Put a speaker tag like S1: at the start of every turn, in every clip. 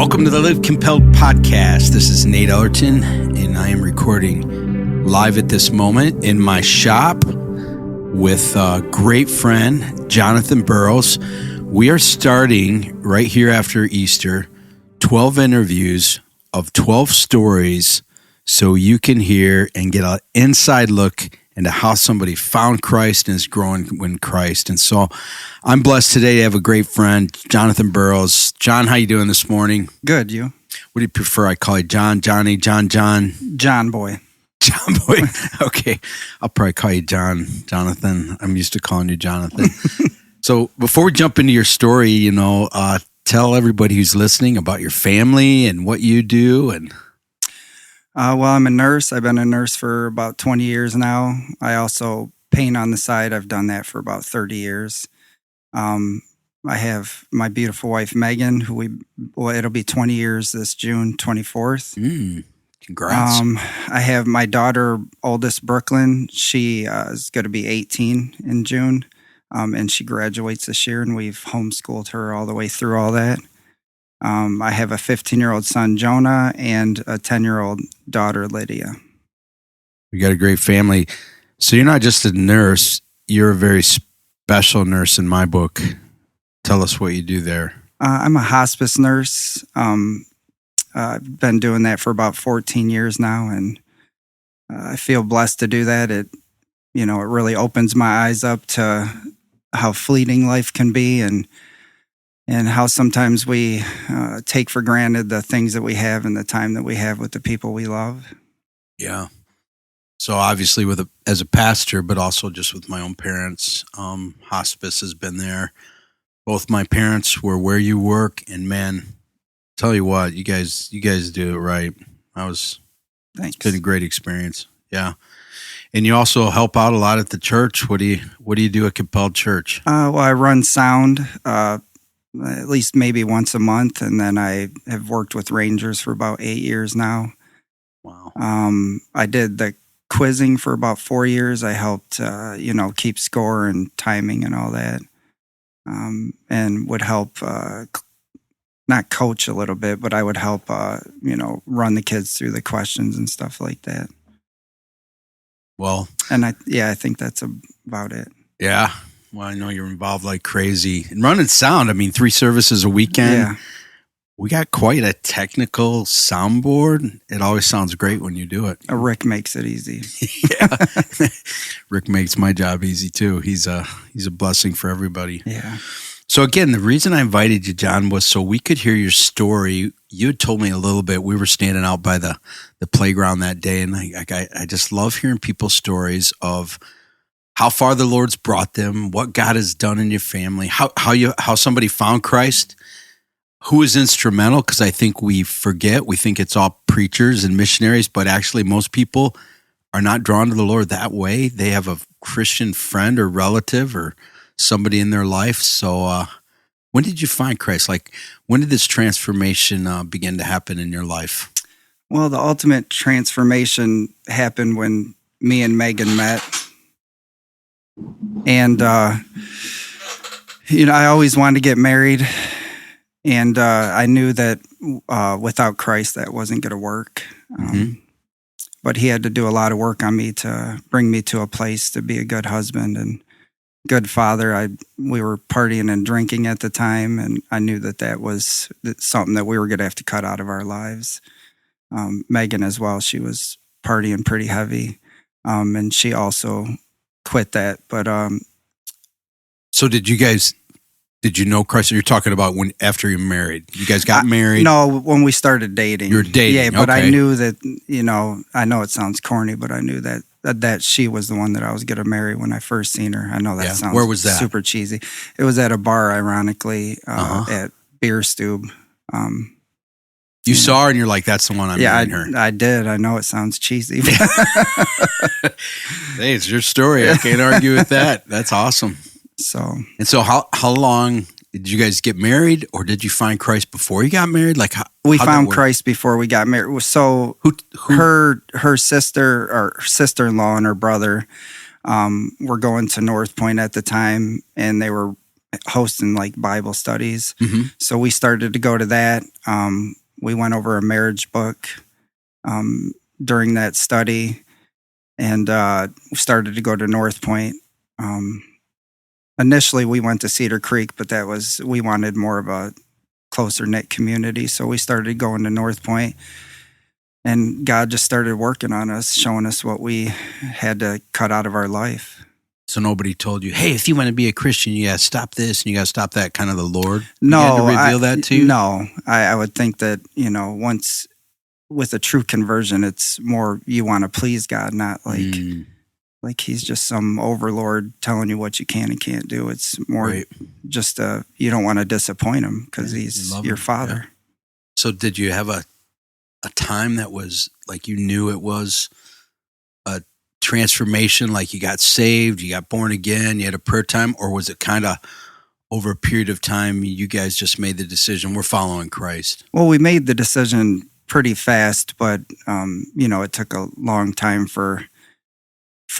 S1: Welcome to the Live Compelled podcast. This is Nate Ellerton, and I am recording live at this moment in my shop with a great friend, Johnathan Burroughs. We are starting right here after Easter, 12 interviews of 12 stories so you can hear and get an inside look into how somebody found Christ and is growing in Christ. And so I'm blessed today to have a great friend, Johnathan Burroughs. John, how you doing this morning?
S2: Good, you?
S1: What do you prefer? I call you John, Johnny, John?
S2: John boy.
S1: John boy. Okay. I'll probably call you Johnathan. I'm used to calling you Johnathan. So before we jump into your story, tell everybody who's listening about your family and what you do. And
S2: Well, I'm a nurse. I've been a nurse for about 20 years now. I also paint on the side. I've done that for about 30 years. I have my beautiful wife, Megan, it'll be 20 years this June 24th.
S1: Congrats.
S2: I have my daughter, oldest, Brooklyn. She is going to be 18 in June, and she graduates this year, and we've homeschooled her all the way through all that. I have a 15-year-old son, Jonah, and a 10-year-old daughter, Lydia.
S1: You got a great family. So you're not just a nurse, you're a very special nurse in my book. Tell us what you do there.
S2: I'm a hospice nurse. I've been doing that for about 14 years now, and I feel blessed to do that. It really opens my eyes up to how fleeting life can be, and how sometimes we take for granted the things that we have and the time that we have with the people we love.
S1: Yeah. So obviously as a pastor, but also just with my own parents, hospice has been there. Both my parents were where you work, and man, tell you what, you guys do it right.
S2: Thanks.
S1: It's been a great experience. Yeah. And you also help out a lot at the church. What do you do at Compelled Church?
S2: Well, I run sound, at least maybe once a month. And then I have worked with Rangers for about 8 years now.
S1: Wow.
S2: I did the quizzing for about 4 years. I helped, keep score and timing and all that. And would help, not coach a little bit, but I would help, run the kids through the questions and stuff like that.
S1: Well,
S2: and I think that's about it.
S1: Yeah. Well, I know you're involved like crazy. And running sound, 3 services a weekend.
S2: Yeah.
S1: We got quite a technical soundboard. It always sounds great when you do it.
S2: Rick makes it easy.
S1: Yeah. Rick makes my job easy too. He's a blessing for everybody.
S2: Yeah.
S1: So again, the reason I invited you, John, was so we could hear your story. You had told me a little bit. We were standing out by the playground that day, and I just love hearing people's stories of how far the Lord's brought them, what God has done in your family, how somebody found Christ, who is instrumental, because I think we forget. We think it's all preachers and missionaries, but actually most people are not drawn to the Lord that way. They have a Christian friend or relative or somebody in their life. So when did you find Christ? Like, when did this transformation begin to happen in your life?
S2: Well, the ultimate transformation happened when me and Megan met. And, I always wanted to get married. And I knew that without Christ, that wasn't going to work. But he had to do a lot of work on me to bring me to a place to be a good husband and good father. We were partying and drinking at the time, and I knew that was something that we were going to have to cut out of our lives. Megan as well, she was partying pretty heavy, and she also quit that. But
S1: so did you know Christ? You're talking about after you married. You guys got married?
S2: No, when we started dating.
S1: You were dating.
S2: Yeah, but
S1: okay.
S2: I knew that, I know it sounds corny, but I knew that she was the one that I was going to marry when I first seen her. I know that sounds
S1: Where was that?
S2: Super cheesy. It was at a bar, ironically, at Beer Stube.
S1: You saw her and you're like, that's the one I'm marrying her.
S2: I did. I know it sounds cheesy.
S1: Hey, it's your story. I can't argue with that. That's awesome.
S2: So
S1: how long did you guys get married, or did you find Christ before you got married? Like
S2: we found Christ before we got married. So her sister or sister-in-law and her brother were going to North Point at the time, and they were hosting like Bible studies.
S1: Mm-hmm.
S2: So we started to go to that. We went over a marriage book during that study, and we started to go to North Point. Initially, we went to Cedar Creek, but we wanted more of a closer knit community. So we started going to North Point, and God just started working on us, showing us what we had to cut out of our life.
S1: So nobody told you, hey, if you want to be a Christian, you got to stop this and you got to stop that, kind of the Lord?
S2: No,
S1: to reveal that to you?
S2: No, I would think that, once with a true conversion, it's more you want to please God, not like he's just some overlord telling you what you can and can't do. It's more just you don't want to disappoint him because he's your father.
S1: Yeah. So did you have a time that was like you knew it was a transformation, like you got saved, you got born again, you had a prayer time, or was it kind of over a period of time you guys just made the decision, we're following Christ?
S2: Well, we made the decision pretty fast, but it took a long time for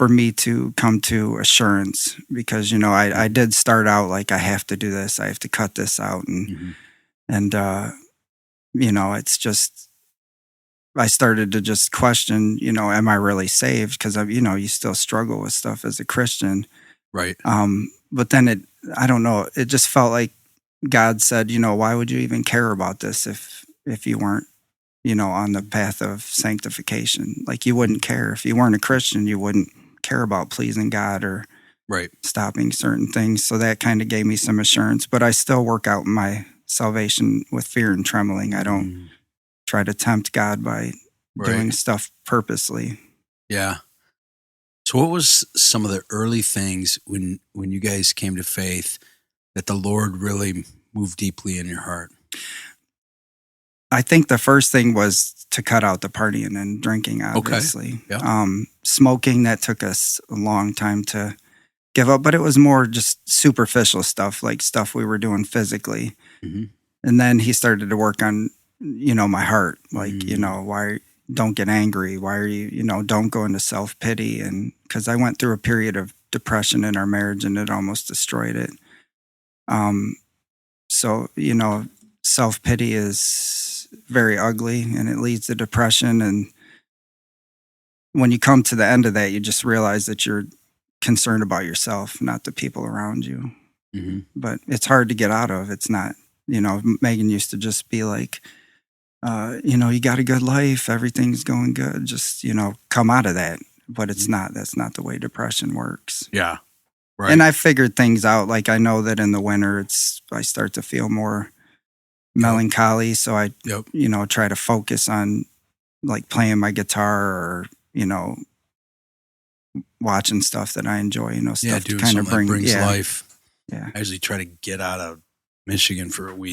S2: me to come to assurance because I did start out like I have to do this, I have to cut this out, and it's just I started to just question, am I really saved? Because you still struggle with stuff as a Christian,
S1: right?
S2: But then I don't know, it just felt like God said, why would you even care about this if you weren't, on the path of sanctification? Like you wouldn't care if you weren't a Christian, you wouldn't care about pleasing God or stopping certain things. So that kind of gave me some assurance. But I still work out my salvation with fear and trembling. I don't try to tempt God by doing stuff purposely.
S1: Yeah. So what was some of the early things when you guys came to faith that the Lord really moved deeply in your heart?
S2: I think the first thing was to cut out the partying and drinking, obviously.
S1: Okay. Yeah.
S2: Smoking, that took us a long time to give up, but it was more just superficial stuff, like stuff we were doing physically. Mm-hmm. And then he started to work on, my heart, like, why don't get angry? Why are you, don't go into self-pity? And because I went through a period of depression in our marriage and it almost destroyed it. So, self-pity is very ugly and it leads to depression. And when you come to the end of that, you just realize that you're concerned about yourself, not the people around you. Mm-hmm. But it's hard to get out of. It's not, Megan used to just be like, you got a good life, everything's going good. Just, come out of that. But it's not, that's not the way depression works.
S1: Yeah. Right.
S2: And I figured things out. Like I know that in the winter, I start to feel more melancholy. So I, try to focus on like playing my guitar or, watching stuff that I enjoy, stuff to kind of
S1: brings life. Yeah. I usually try to get out of Michigan for a week.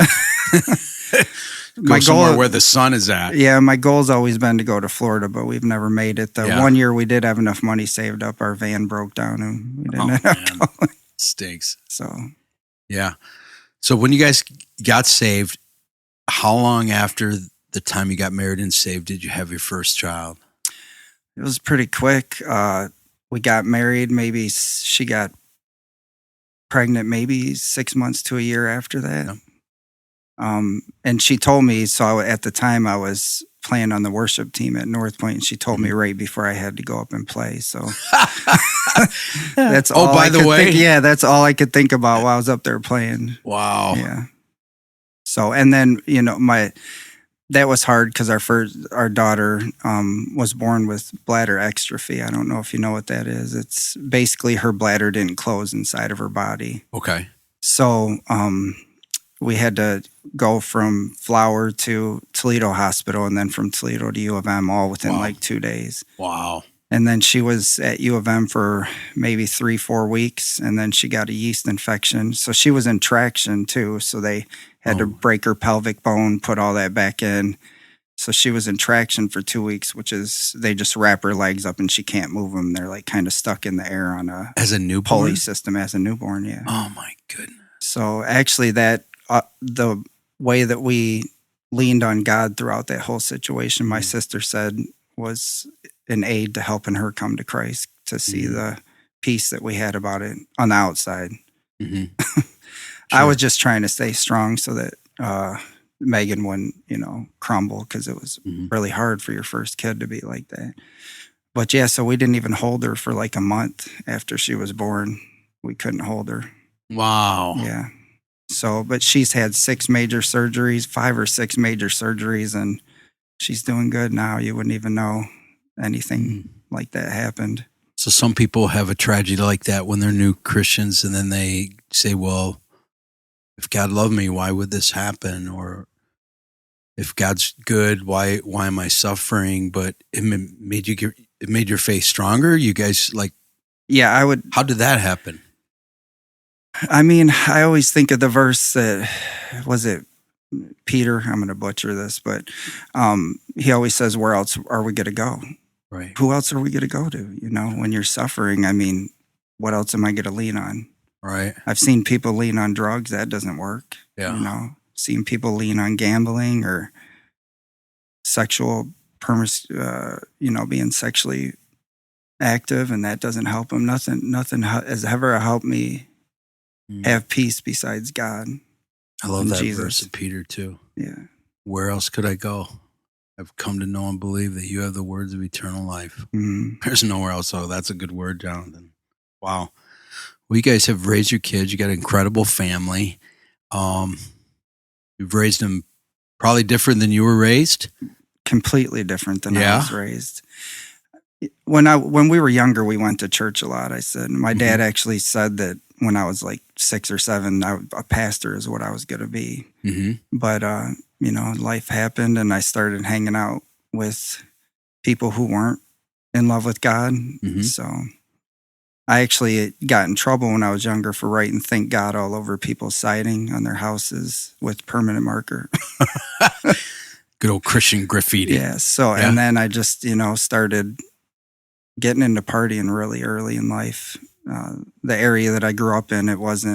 S1: Go somewhere where the sun is at.
S2: Yeah, my goal's always been to go to Florida, but we've never made it. The 1 year we did have enough money saved up, our van broke down and we didn't end up going.
S1: Stinks.
S2: So,
S1: yeah. So when you guys got saved, how long after the time you got married and saved did you have your first child?
S2: It was pretty quick. We got married. Maybe she got pregnant maybe 6 months to a year after that. Yep. And she told me, so at the time I was playing on the worship team at North Point, and she told me right before I had to go up and play. So that's all.
S1: Oh, by the way,
S2: that's all I could think about while I was up there playing.
S1: Wow.
S2: Yeah. So, and then, that was hard because our daughter was born with bladder exstrophy. I don't know if you know what that is. It's basically her bladder didn't close inside of her body.
S1: Okay.
S2: So we had to go from Flower to Toledo Hospital and then from Toledo to U of M all within like 2 days.
S1: Wow.
S2: And then she was at U of M for maybe 3-4 weeks, and then she got a yeast infection. So she was in traction too. So they had to break her pelvic bone, put all that back in. So she was in traction for 2 weeks, which is they just wrap her legs up and she can't move them. They're like kind of stuck in the air on a pulley system as a newborn. Yeah.
S1: Oh my goodness.
S2: So actually, that the way that we leaned on God throughout that whole situation, my sister said was an aid to helping her come to Christ, to see the peace that we had about it on the outside.
S1: Mm-hmm.
S2: I was just trying to stay strong so that Megan wouldn't, crumble, because it was really hard for your first kid to be like that. But yeah, so we didn't even hold her for like a month after she was born. We couldn't hold her.
S1: Wow.
S2: Yeah. So, but she's had 5 or 6 major surgeries, and she's doing good now. You wouldn't even know anything like that happened.
S1: So some people have a tragedy like that when they're new Christians, and then they say, well, if God loved me, why would this happen? Or if God's good, why am I suffering? But it made your faith stronger. You guys
S2: Yeah,
S1: how did that happen?
S2: I mean, I always think of the verse that, was it Peter? I'm going to butcher this, but he always says, where else are we going to go?
S1: Right.
S2: Who else are we going to go to? When you're suffering, I mean, what else am I going to lean on?
S1: Right.
S2: I've seen people lean on drugs. That doesn't work.
S1: Yeah.
S2: Seen people lean on gambling or sexual being sexually active, and that doesn't help them. Nothing has ever helped me have peace besides God.
S1: I love that
S2: Jesus.
S1: verse of Peter too.
S2: Yeah.
S1: Where else could I go? I've come to know and believe that you have the words of eternal life. There's nowhere else. Oh, that's a good word, Jonathan. Wow. Well, you guys have raised your kids. You got an incredible family. You've raised them probably different than you were raised.
S2: Completely different than I was raised. When we were younger, we went to church a lot. I said, my dad actually said that when I was like 6 or 7, a pastor is what I was going to be. But, life happened, and I started hanging out with people who weren't in love with God. So I actually got in trouble when I was younger for writing "Thank God" all over people's siding on their houses with permanent marker.
S1: Good old Christian graffiti.
S2: Yeah. So, and then I just, started getting into partying really early in life. The area that I grew up in, it was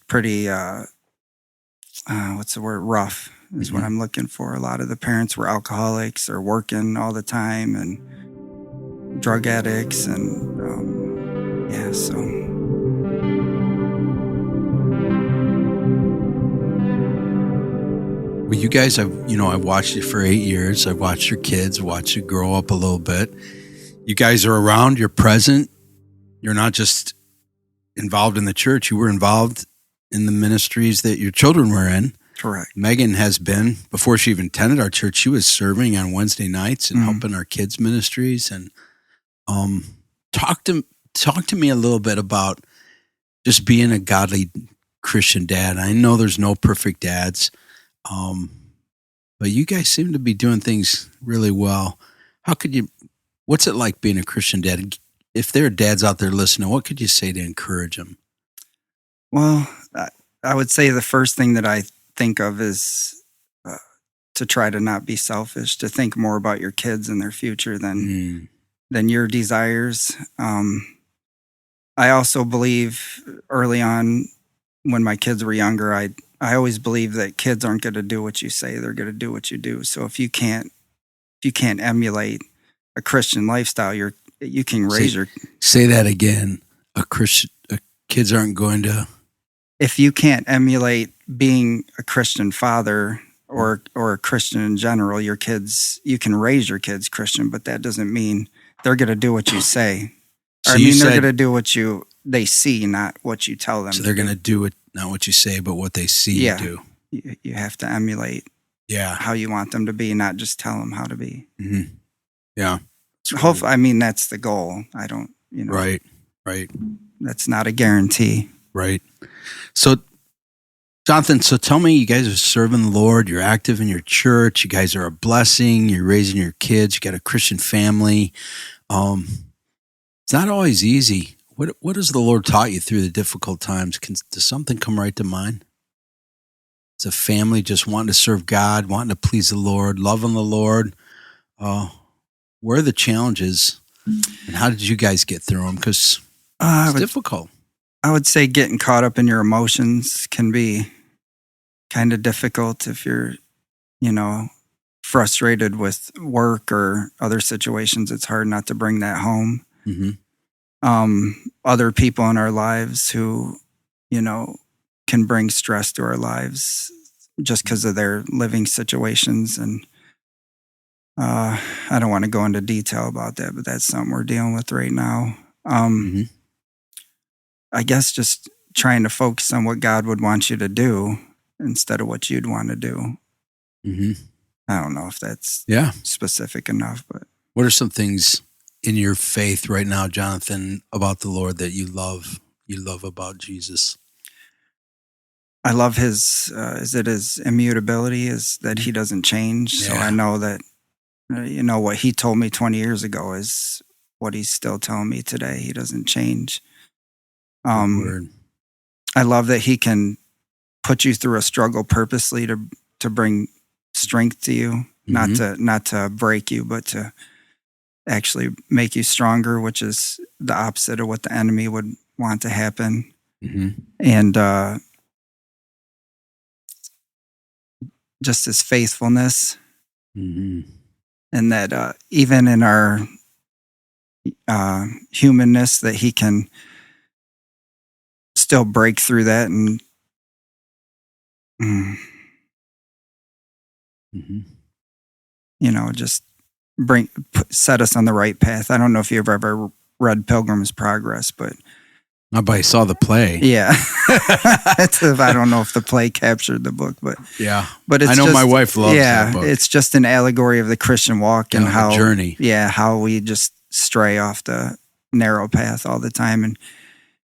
S2: pretty, what's the word? Rough is what I'm looking for. A lot of the parents were alcoholics or working all the time and drug addicts. And, so.
S1: Well, you guys, I've watched you for 8 years. I've watched your kids, watched you grow up a little bit. You guys are around, you're present. You're not just involved in the church. You were involved in the ministries that your children were in.
S2: Correct.
S1: Megan has been, before she even attended our church, she was serving on Wednesday nights and helping our kids' ministries. And talk to me a little bit about just being a godly Christian dad. I know there's no perfect dads. But you guys seem to be doing things really well. What's it like being a Christian dad? If there are dads out there listening, what could you say to encourage them?
S2: Well, I would say the first thing that I think of is to try to not be selfish, to think more about your kids and their future than your desires. I also believe early on when my kids were younger, I always believe that kids aren't going to do what you say; they're going to do what you do. So if you can't emulate a Christian lifestyle, you can raise your.
S1: Say that again. Kids aren't going to.
S2: If you can't emulate being a Christian father or a Christian in general, you can raise your kids Christian, but that doesn't mean they're going to do what you say.
S1: So
S2: they're going to do what they see, not what you tell them.
S1: So they're going to do it, not what you say, but what they see you do.
S2: You have to emulate how you want them to be, not just tell them how to be.
S1: Mm-hmm. Yeah.
S2: Hopefully, that's the goal. I don't,
S1: Right.
S2: That's not a guarantee.
S1: Right. So, Jonathan, tell me, you guys are serving the Lord. You're active in your church. You guys are a blessing. You're raising your kids. You got a Christian family. It's not always easy. What has the Lord taught you through the difficult times? Does something come right to mind? It's a family just wanting to serve God, wanting to please the Lord, loving the Lord. Where are the challenges, and how did you guys get through them? Because it's difficult.
S2: I would say getting caught up in your emotions can be kind of difficult if you're, frustrated with work or other situations. It's hard not to bring that home. other people in our lives who, can bring stress to our lives just because of their living situations. And I don't want to go into detail about that, but that's something we're dealing with right now. I guess just trying to focus on what God would want you to do instead of what you'd want to do. I don't know if that's specific enough, but
S1: what are some things in your faith right now, Johnathan, about the Lord that you love about Jesus?
S2: I love his immutability, is that he doesn't change. So I know that, what he told me 20 years ago is what he's still telling me today. He doesn't change.
S1: Word.
S2: I love that he can put you through a struggle purposely to bring strength to you, not to break you, but to actually make you stronger, which is the opposite of what the enemy would want to happen. And just his faithfulness, and that even in our humanness, that he can still break through that and just set us on the right path. I don't know if you've ever read Pilgrim's Progress, but
S1: I saw the play.
S2: Yeah. I don't know if the play captured the book, but but it's
S1: my wife loves that book.
S2: It's just an allegory of the Christian walk and how
S1: journey.
S2: How we just stray off the narrow path all the time, and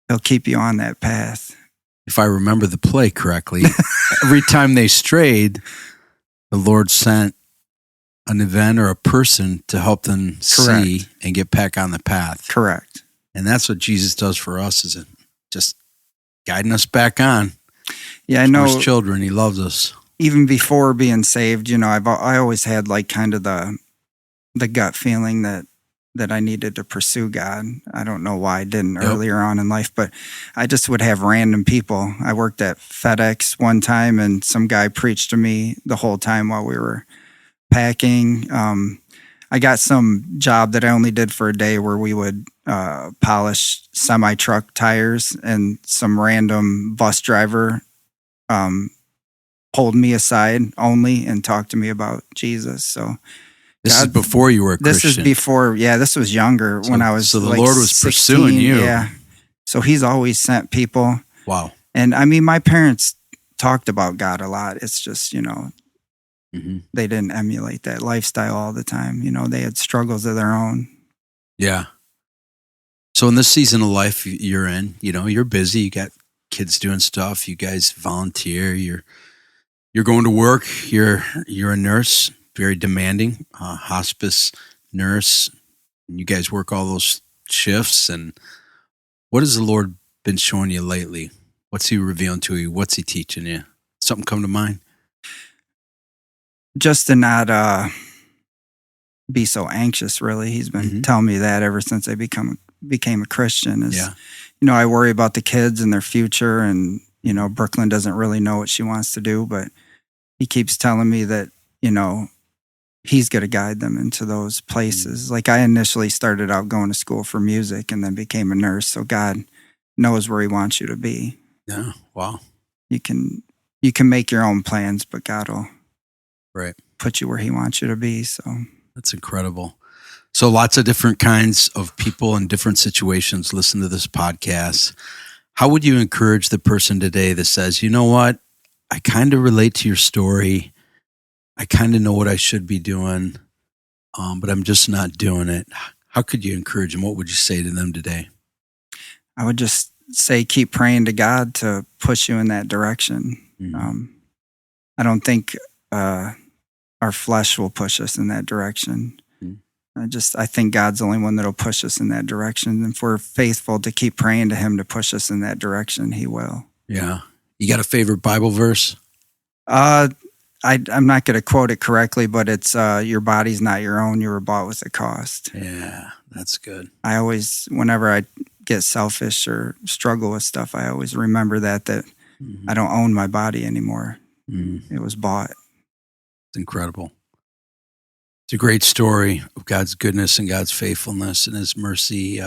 S2: he'll keep you on that path.
S1: If I remember the play correctly, every time they strayed, the Lord sent an event or a person to help them see and get back on the path.
S2: Correct.
S1: And that's what Jesus does for us, is just guiding us back on.
S2: Yeah, I know.
S1: We're his children. He loves us.
S2: Even before being saved, I always had like kind of the gut feeling that I needed to pursue God. I don't know why I didn't earlier on in life, but I just would have random people. I worked at FedEx one time, and some guy preached to me the whole time while we were packing. I got some job that I only did for a day where we would polish semi-truck tires, and some random bus driver pulled me aside only and talked to me about Jesus. So
S1: this is before you were a Christian.
S2: This is before, this was younger, when I was
S1: so the
S2: like
S1: Lord was
S2: 16,
S1: pursuing you.
S2: Yeah. So he's always sent people.
S1: Wow.
S2: And I mean, my parents talked about God a lot. It's just, they didn't emulate that lifestyle all the time. They had struggles of their own.
S1: Yeah. So in this season of life you're in, you're busy. You got kids doing stuff. You guys volunteer. You're going to work. You're a nurse, very demanding, hospice nurse. You guys work all those shifts. And what has the Lord been showing you lately? What's he revealing to you? What's he teaching you? Something come to mind?
S2: Just to not be so anxious, really. He's been telling me that ever since I became a Christian. I worry about the kids and their future, and, Brooklyn doesn't really know what she wants to do, but he keeps telling me that, he's going to guide them into those places. Like, I initially started out going to school for music and then became a nurse. So God knows where he wants you to be.
S1: Yeah. Wow.
S2: You can make your own plans, but God will put you where he wants you to be. So
S1: that's incredible. So lots of different kinds of people in different situations listen to this podcast. How would you encourage the person today that says, you know what, I kind of relate to your story. I kind of know what I should be doing, but I'm just not doing it. How could you encourage them? What would you say to them today?
S2: I would just say, keep praying to God to push you in that direction. I don't think our flesh will push us in that direction. I think God's the only one that'll push us in that direction. And if we're faithful to keep praying to him to push us in that direction, he will.
S1: Yeah. You got a favorite Bible verse?
S2: I'm not going to quote it correctly, but it's your body's not your own. You were bought with a cost.
S1: Yeah, that's good.
S2: I always, whenever I get selfish or struggle with stuff, I always remember that I don't own my body anymore. It was bought.
S1: It's incredible. It's a great story of God's goodness and God's faithfulness and his mercy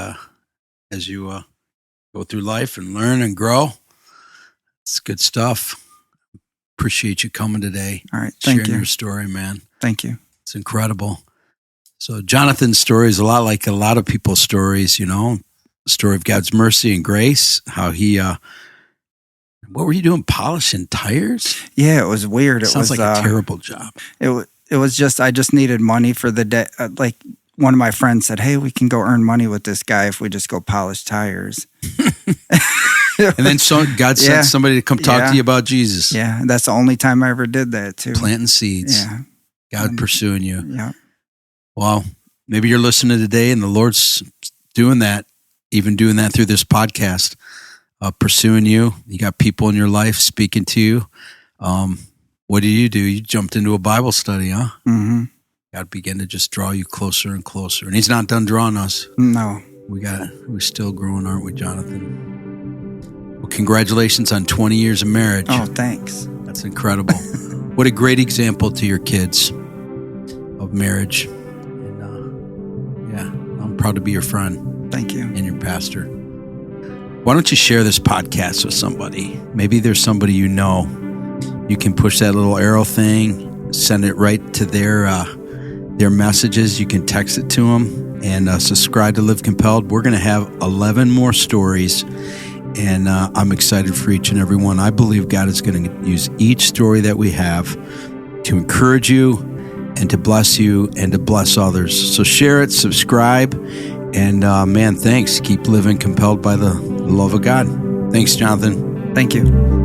S1: as you go through life and learn and grow. It's good stuff. Appreciate you coming today.
S2: All right. Thank
S1: sharing
S2: you.
S1: your story, man.
S2: Thank you.
S1: It's incredible. So Jonathan's story is a lot like a lot of people's stories, the story of God's mercy and grace, how he, what were you doing? Polishing tires?
S2: Yeah, it was weird. It
S1: Sounds
S2: was
S1: like a terrible job.
S2: It was just, I just needed money for the day. Like one of my friends said, hey, we can go earn money with this guy if we just go polish tires.
S1: And then God sent somebody to come talk to you about Jesus.
S2: Yeah, that's the only time I ever did that too.
S1: Planting seeds.
S2: Yeah.
S1: God pursuing you.
S2: Yeah.
S1: Well, maybe you're listening today and the Lord's doing that, even doing that through this podcast, pursuing you. You got people in your life speaking to you. What do? You jumped into a Bible study, huh?
S2: Mm-hmm.
S1: God began to just draw you closer and closer. And he's not done drawing us.
S2: No.
S1: We're still growing, aren't we, Jonathan? Well, congratulations on 20 years of marriage.
S2: Oh, thanks.
S1: That's incredible. What a great example to your kids of marriage. And I'm proud to be your friend.
S2: Thank you.
S1: And your pastor. Why don't you share this podcast with somebody? Maybe there's somebody you know. You can push that little arrow thing, send it right to their messages. You can text it to them and subscribe to Live Compelled. We're going to have 11 more stories, and I'm excited for each and every one. I believe God is going to use each story that we have to encourage you and to bless you and to bless others. So share it, subscribe, and man, thanks. Keep living compelled by the love of God. Thanks, Jonathan.
S2: Thank you.